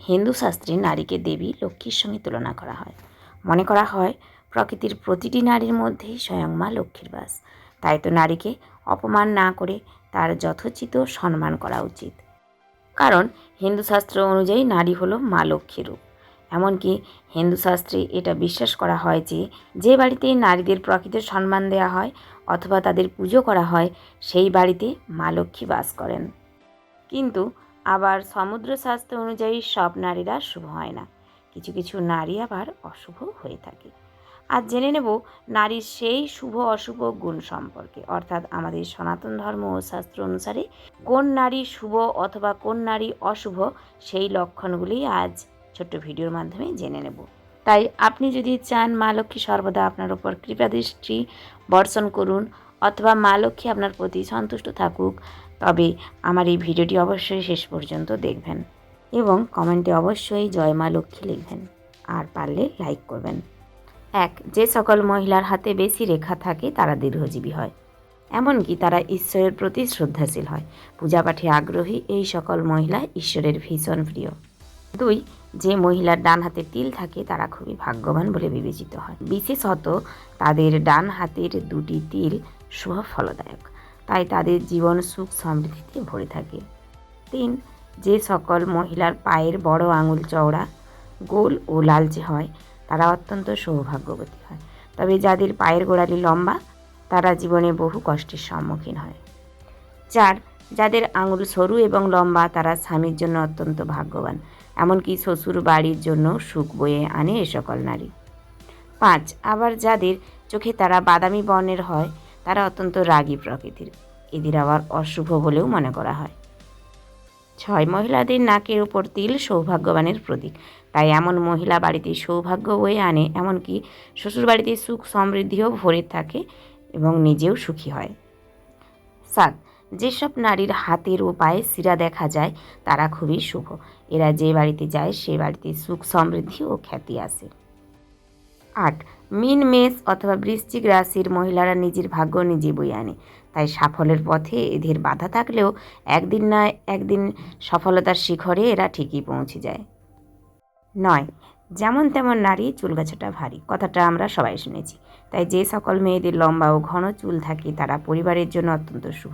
হিন্দু শাস্ত্রে নারীকে দেবী লক্ষ্মীর সঙ্গে তুলনা করা হয়। মনে করা হয় প্রকৃতির প্রতিটি নারীর মধ্যেই স্বয়ং মা লক্ষ্মীর বাস। তাই তো নারীকে অপমান না করে তার যথোচিত সম্মান করা উচিত। কারণ হিন্দু শাস্ত্র অনুযায়ী নারী হলো মা লক্ষ্মীর রূপ। এমনকি হিন্দু শাস্ত্রে এটা বিশ্বাস করা হয় যে যে বাড়িতে নারীদের প্রকৃত সম্মান দেওয়া হয় অথবা তাদের পুজো করা হয় সেই বাড়িতে মা লক্ষ্মী বাস করেন। কিন্তু আবার সমুদ্র শাস্ত্র অনুযায়ী সব নারীরা শুভ হয় না, কিছু কিছু নারী আবার অশুভ হয়ে থাকে। আজ জেনে নেব নারীর সেই শুভ অশুভ গুণ সম্পর্কে, অর্থাৎ আমাদের সনাতন ধর্ম ও শাস্ত্র অনুসারে কোন নারী শুভ অথবা কোন নারী অশুভ সেই লক্ষণগুলি আজ ছোট্ট ভিডিওর মাধ্যমে জেনে নেব। তাই আপনি যদি চান মা লক্ষ্মী সর্বদা আপনার উপর কৃপাদৃষ্টি বর্ষণ করুন অথবা মা লক্ষ্মী আপনার প্রতি সন্তুষ্ট থাকুক, তবে আমার এই ভিডিওটি অবশ্যই শেষ পর্যন্ত দেখবেন এবং কমেন্টে অবশ্যই জয় মা লক্ষ্মী লিখবেন, আর পারলে লাইক করবেন। 1. যে সকল মহিলার হাতে বেশি রেখা থাকে তারা দীর্ঘজীবী হয়, এমনকি তারা ঈশ্বরের প্রতি শ্রদ্ধাশীল হয়। পূজাপাঠে আগ্রহী এই সকল মহিলা ঈশ্বরের ভীষণ প্রিয়। 2. যে মহিলার ডান হাতে তিল থাকে তারা খুবই ভাগ্যবান বলে বিবেচিত হয়, বিশেষত তাদের ডান হাতের দুটি তিল শুভ ফলদায়ক, তাই তাদের জীবন সুখ সমৃদ্ধিতে ভরে থাকে। 3. যে সকল মহিলার পায়ের বড় আঙুল চওড়া, গোল ও লালচে হয় তারা অত্যন্ত সৌভাগ্যবতী হয়, তবে যাদের পায়ের গোড়ালি লম্বা তারা জীবনে বহু কষ্টের সম্মুখীন হয়। 4. যাদের আঙুল সরু এবং লম্বা তারা স্বামীর জন্য অত্যন্ত ভাগ্যবান, এমনকি শ্বশুর বাড়ির জন্য সুখ বয়ে আনে এ সকল নারী। 5. আবার যাদের চোখে তারা বাদামি বর্ণের হয় তারা অত্যন্ত রাগী প্রকৃতির, এদের আবার অশুভ বলেও মনে করা হয়। 6. মহিলাদের নাকের উপর তিল সৌভাগ্যবানের প্রতীক, তাই এমন মহিলা বাড়িতে সৌভাগ্য বয়ে আনে, এমনকি শ্বশুর বাড়িতে সুখ সমৃদ্ধিও ভরে থাকে এবং নিজেও সুখী হয়। 7. যেসব নারীর হাতের ও পায়ে শিরা দেখা যায় তারা খুবই শুভ, এরা যে বাড়িতে যায় সে বাড়িতে সুখ সমৃদ্ধি ও খ্যাতি আসে। 8. মীন, মেষ অথবা বৃশ্চিক রাশির মহিলারা নিজের ভাগ্য নিজে বয়ে আনে, তাই সাফল্যের পথে এদের বাধা থাকলেও একদিন না একদিন সফলতার শিখরে এরা ঠিকই পৌঁছে যায়। 9. যেমন তেমন নারী চুলগাছাটা ভারী, কথাটা আমরা সবাই শুনেছি, তাই যে সকল মেয়েদের লম্বা ও ঘন চুল থাকে তারা পরিবারের জন্য অত্যন্ত শুভ,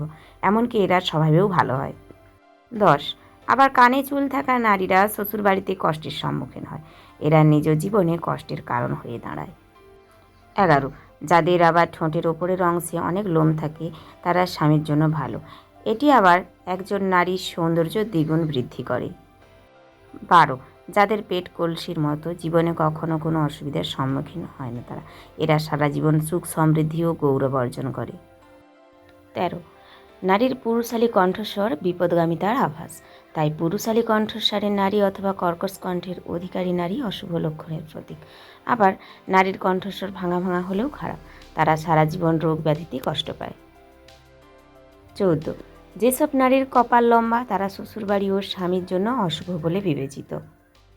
এমনকি এরা স্বভাবেও ভালো হয়। 10. আবার কানে চুল থাকা নারীরা শ্বশুর বাড়িতে কষ্টের সম্মুখীন হয়, এরা নিজ জীবনে কষ্টের কারণ হয়ে দাঁড়ায়। 11. যাদের আবার ঠোঁটের ওপরের অংশে অনেক লোম থাকে তারা স্বামীর জন্য ভালো, এটি আবার একজন নারীর সৌন্দর্য দ্বিগুণ বৃদ্ধি করে। 12. যাদের পেট কলসির মতো, জীবনে কখনো কোনো অসুবিধার সম্মুখীন হয় না তারা, এরা সারা জীবন সুখ সমৃদ্ধি ও গৌরব অর্জন করে। 13. নারীর পুরুষালী কণ্ঠস্বর বিপদগামিতার আভাস, তাই পুরুষালী কণ্ঠস্বরের নারী অথবা কর্কশ কণ্ঠের অধিকারী নারী অশুভ লক্ষণের প্রতীক। আবার নারীর কণ্ঠস্বর ভাঙা ভাঙা হলেও খারাপ, তারা সারা জীবন রোগ ব্যাধিতে কষ্ট পায়। 14. যেসব নারীর কপাল লম্বা তারা শ্বশুরবাড়ি ও স্বামীর জন্য অশুভ বলে বিবেচিত।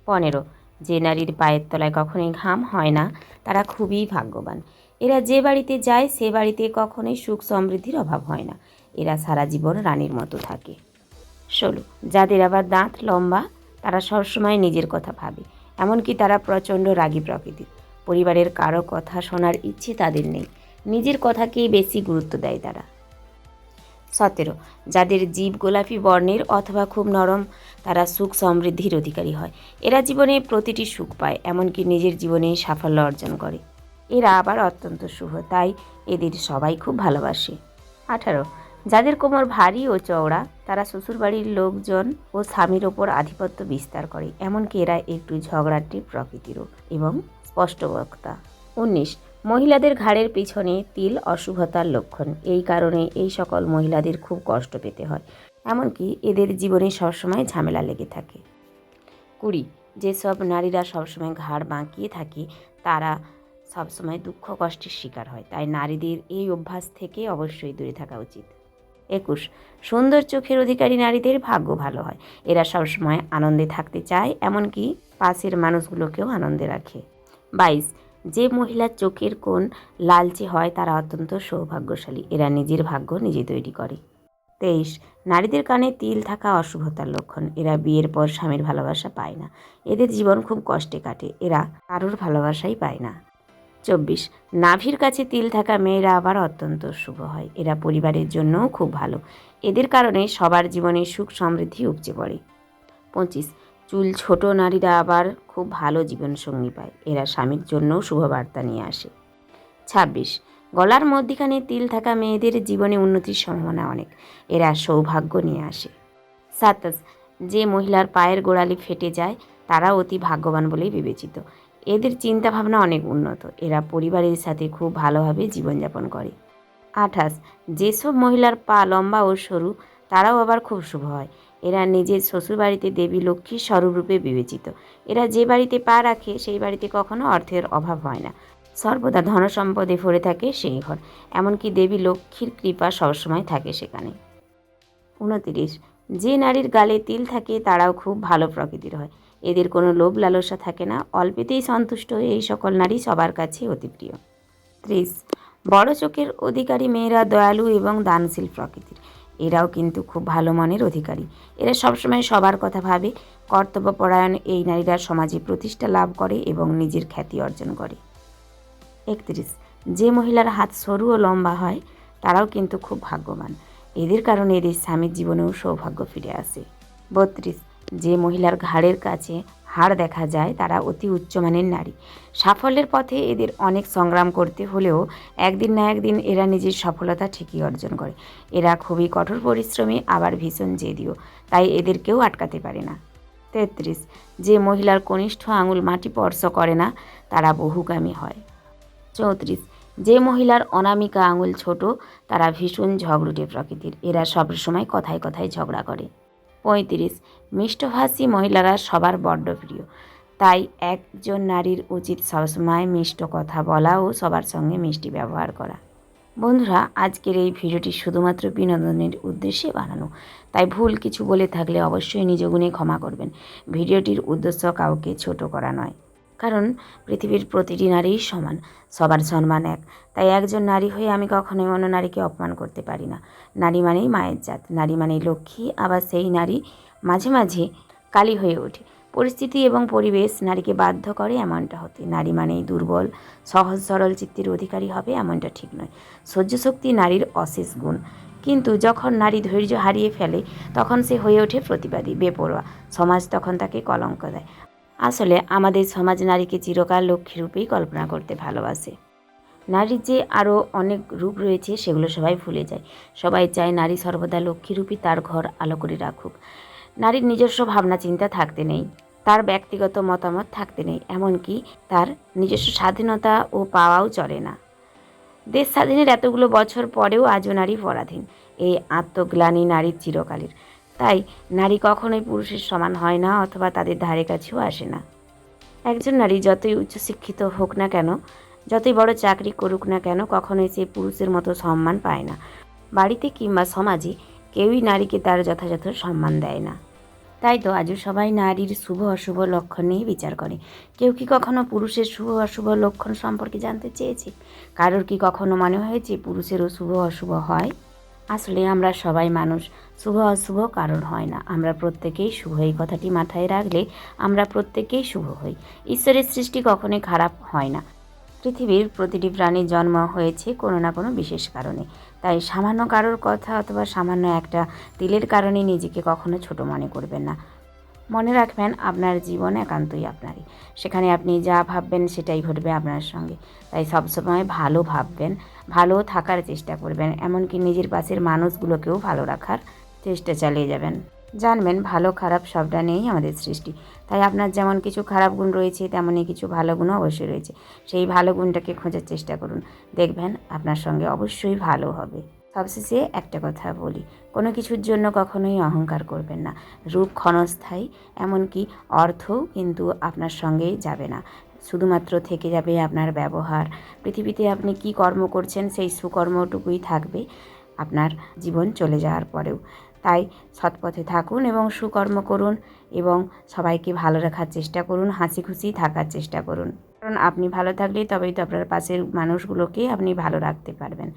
15. যে নারীর পায়ের তলায় কখনোই ঘাম হয় না তারা খুবই ভাগ্যবান, এরা যে বাড়িতে যায় সে বাড়িতে কখনোই সুখ সমৃদ্ধির অভাব হয় না, এরা সারা জীবন রানীর মতো থাকে। 16. যাদের আবার দাঁত লম্বা তারা সবসময় নিজের কথা ভাবে, এমনকি তারা প্রচণ্ড রাগী প্রকৃতির, পরিবারের কারো কথা শোনার ইচ্ছে তাদের নেই, নিজের কথাকেই বেশি গুরুত্ব দেয় তারা। 17. যাদের জীব গোলাপি বর্ণের অথবা খুব নরম তারা সুখ সমৃদ্ধির অধিকারী হয়, এরা জীবনে প্রতিটি সুখ পায়, এমনকি নিজের জীবনে সাফল্য অর্জন করে, এরা আবার অত্যন্ত শুভ, তাই এদের সবাই খুব ভালোবাসে। 18. যাদের কোমর ভারী ও চওড়া তারা শ্বশুরবাড়ির লোকজন ও স্বামীর ওপর আধিপত্য বিস্তার করে, এমনকি এরা একটু ঝগড়াটে প্রকৃতিরও এবং স্পষ্টবক্তা। 19. মহিলাদের ঘাড়ের পিছনে তিল অশুভতার লক্ষণ, এই কারণে এই সকল মহিলাদের খুব কষ্ট পেতে হয়, এমনকি এদের জীবনে সবসময় ঝামেলা লেগে থাকে। 20. যেসব নারীরা সবসময় ঘাড় বাঁকিয়ে থাকে তারা সবসময় দুঃখ কষ্টের শিকার হয়, তাই নারীদের এই অভ্যাস থেকে অবশ্যই দূরে থাকা উচিত। 21. সুন্দর চোখের অধিকারী নারীদের ভাগ্য ভালো হয়, এরা সবসময় আনন্দে থাকতে চায়, এমনকি পাশের মানুষগুলোকেও আনন্দে রাখে। 22. যে মহিলার চোখের কোণ লালচে হয় তারা অত্যন্ত সৌভাগ্যশালী, এরা নিজের ভাগ্য নিজে তৈরি করে। 23, নারীদের কানে তিল থাকা অশুভতার লক্ষণ। এরা বিয়ের পর স্বামীর ভালোবাসা পায় না। এদের জীবন খুব কষ্টে কাটে। এরা কারোর ভালোবাসাই পায় না। 24, নাভির কাছে তিল থাকা মেয়েরা আবার অত্যন্ত শুভ হয়। এরা পরিবারের জন্যও খুব ভালো। এদের কারণে সবার জীবনে সুখ সমৃদ্ধি উপচে পড়ে। 25, চুল ছোট নারীরা আবার খুব ভালো জীবনসঙ্গী পায়। এরা স্বামীর জন্যও শুভবার্তা নিয়ে আসে। 26, গলার মধ্যিখানে তিল থাকা মেয়েদের জীবনে উন্নতির সম্ভাবনা অনেক। এরা সৌভাগ্য নিয়ে আসে। 27, যে মহিলার পায়ের গোড়ালি ফেটে যায় তারা অতি ভাগ্যবান বলেই বিবেচিত। এদের চিন্তাভাবনা অনেক উন্নত। এরা পরিবারের সাথে খুব ভালোভাবে জীবনযাপন করে। 28, যেসব মহিলার পা লম্বা ও সরু তারাও আবার খুব শুভ হয়। এরা নিজের শ্বশুরবাড়িতে দেবী লক্ষ্মীর স্বরূপরূপে বিবেচিত। এরা যে বাড়িতে পা রাখে সেই বাড়িতে কখনো অর্থের অভাব হয় না। সর্বদা ধনসম্পদে ভরে থাকে সেই ঘর। এমনকি দেবী লক্ষ্মীর কৃপা সবসময় থাকে সেখানে। 29, যে নারীর গালে তিল থাকে তারাও খুব ভালো প্রকৃতির হয়। এদের কোনো লোভ লালসা থাকে না। অল্পেতেই সন্তুষ্ট হয়ে এই সকল নারী সবার কাছে অতি প্রিয়। 30, বড় চোখের অধিকারী মেয়েরা দয়ালু এবং দানশীল প্রকৃতির। এরাও কিন্তু খুব ভালো মনের অধিকারী। এরা সবসময় সবার কথা ভাবে। কর্তব্যপরায়ণ এই নারীরা সমাজে প্রতিষ্ঠা লাভ করে এবং নিজের খ্যাতি অর্জন করে। 31, যে মহিলার হাত সরু ও লম্বা হয় তারাও কিন্তু খুব ভাগ্যবান। এদের কারণে এদের স্বামীর জীবনেও সৌভাগ্য ফিরে আসে। 32, যে মহিলার ঘাড়ের কাছে হাড় দেখা যায় তারা অতি উচ্চমানের নারী। সাফল্যের পথে এদের অনেক সংগ্রাম করতে হলেও একদিন না একদিন এরা নিজের সফলতা ঠিকই অর্জন করে। এরা খুবই কঠোর পরিশ্রমী আবার ভীষণ জেদিও, তাই এদের কেউ আটকাতে পারে না। 33, যে মহিলার কনিষ্ঠ আঙুল মাটি স্পর্শ করে না তারা বহুগামী হয়। 34, যে মহিলার অনামিকা আঙুল ছোট তারা ভীষণ ঝগড়ুটে প্রকৃতির। এরা সবসময় কথায় কথায় ঝগড়া করে। 35, মিষ্টভাষী মহিলারা সবার বড্ড প্রিয়। তাই একজন নারীর উচিত সবসময় মিষ্ট কথা বলা ও সবার সঙ্গে মিষ্টি ব্যবহার করা। বন্ধুরা, আজকের এই ভিডিওটি শুধুমাত্র বিনোদনের উদ্দেশ্যে বানানো, তাই ভুল কিছু বলে থাকলে অবশ্যই নিজ গুণে ক্ষমা করবেন। ভিডিওটির উদ্দেশ্য কাউকে ছোট করা নয়, কারণ পৃথিবীর প্রতিটি নারীই সমান, সবার সম্মান এক। তাই একজন নারী হয়ে আমি কখনোই অন্য নারীকে অপমান করতে পারি না। নারী মানেই মায়ের জাত, নারী মানেই লক্ষ্মী, আবার সেই নারী মাঝে মাঝে কালী হয়ে ওঠে। পরিস্থিতি এবং পরিবেশ নারীকে বাধ্য করে এমনটা হতে। নারী মানেই দুর্বল, সহজ সরল চিত্তের অধিকারী হবে এমনটা ঠিক নয়। সহ্যশক্তি নারীর অশেষ গুণ, কিন্তু যখন নারী ধৈর্য হারিয়ে ফেলে তখন সে হয়ে ওঠে প্রতিবাদী, বেপরোয়া। সমাজ তখন তাকে কলঙ্ক দেয়। আসলে আমাদের সমাজ নারীকে চিরকাল লক্ষ্মীরূপেই কল্পনা করতে ভালোবাসে। নারীর যে আরও অনেক রূপ রয়েছে সেগুলো সবাই ভুলে যায়। সবাই চায় নারী সর্বদা লক্ষ্মীরূপী তার ঘর আলো করে রাখুক। নারীর নিজস্ব ভাবনা চিন্তা থাকতে নেই, তার ব্যক্তিগত মতামত থাকতে নেই, এমনকি তার নিজস্ব স্বাধীনতা ও পাওয়াও চলে না। দেশ স্বাধীনের এতগুলো বছর পরেও আজও নারী পরাধীন। এই আত্মগ্লানি নারীর চিরকালের। তাই নারী কখনোই পুরুষের সমান হয় না, অথবা তাদের ধারে কাছেও আসে না। একজন নারী যতই উচ্চশিক্ষিত হোক না কেন, যতই বড় চাকরি করুক না কেন, কখনোই সে পুরুষের মতো সম্মান পায় না। বাড়িতে কিংবা সমাজে কেউই নারীকে তার যথাযথ সম্মান দেয় না। তাই তো আজও সবাই নারীর শুভ অশুভ লক্ষণ নিয়ে বিচার করে। কেউ কি কখনো পুরুষের শুভ অশুভ লক্ষণ সম্পর্কে জানতে চেয়েছে? কারোর কি কখনো মনে হয়েছে পুরুষেরও শুভ অশুভ হয়? আসলে আমরা সবাই মানুষ, শুভ অশুভ কারণ হয় না। আমরা প্রত্যেকেই শুভ, এই কথাটি মাথায় রাখলে আমরা প্রত্যেকেই শুভ হই। ঈশ্বরের সৃষ্টি কখনোই খারাপ হয় না। পৃথিবীর প্রতিটি প্রাণীর জন্ম হয়েছে কোনো না কোনো বিশেষ কারণে। তাই সামান্য কারোর কথা অথবা সামান্য একটা তিলের কারণে নিজেকে কখনো ছোট মনে করবেন না। মনে রাখবেন, আপনার জীবন একান্তই আপনারই। সেখানে আপনি যা ভাববেন সেটাই ঘটবে আপনার সঙ্গে। তাই সবসময় ভালো ভাববেন, ভালো থাকার চেষ্টা করবেন, এমনকি নিজের পাশের মানুষগুলোকেও ভালো রাখার চেষ্টা চালিয়ে যাবেন। জানবেন, ভালো খারাপ সবটা নিয়েই আমাদের সৃষ্টি। তাই আপনার যেমন কিছু খারাপ গুণ রয়েছে তেমনই কিছু ভালো গুণও অবশ্যই রয়েছে। সেই ভালো গুণটাকে খোঁজার চেষ্টা করুন, দেখবেন আপনার সঙ্গে অবশ্যই ভালো হবে। সবশেষে একটা কথা বলি, কোনো কিছুর জন্য কখনোই অহংকার করবেন না। রূপ ক্ষণস্থায়ী, এমনকি অর্থও কিন্তু আপনার সঙ্গেই যাবে না। শুধুমাত্র থেকে যাবে আপনার ব্যবহার। পৃথিবীতে আপনি কি কর্ম করছেন সেই সুকর্মটুকুই থাকবে আপনার জীবন চলে যাওয়ার পরেও। তাই সৎপথে থাকুন এবং সুকর্ম করুন, এবং সবাইকে ভালো রাখার চেষ্টা করুন, হাসি খুশি থাকার চেষ্টা করুন। কারণ আপনি ভালো থাকলেই তবেই তো আপনার পাশের মানুষগুলোকে আপনি ভালো রাখতে পারবেন।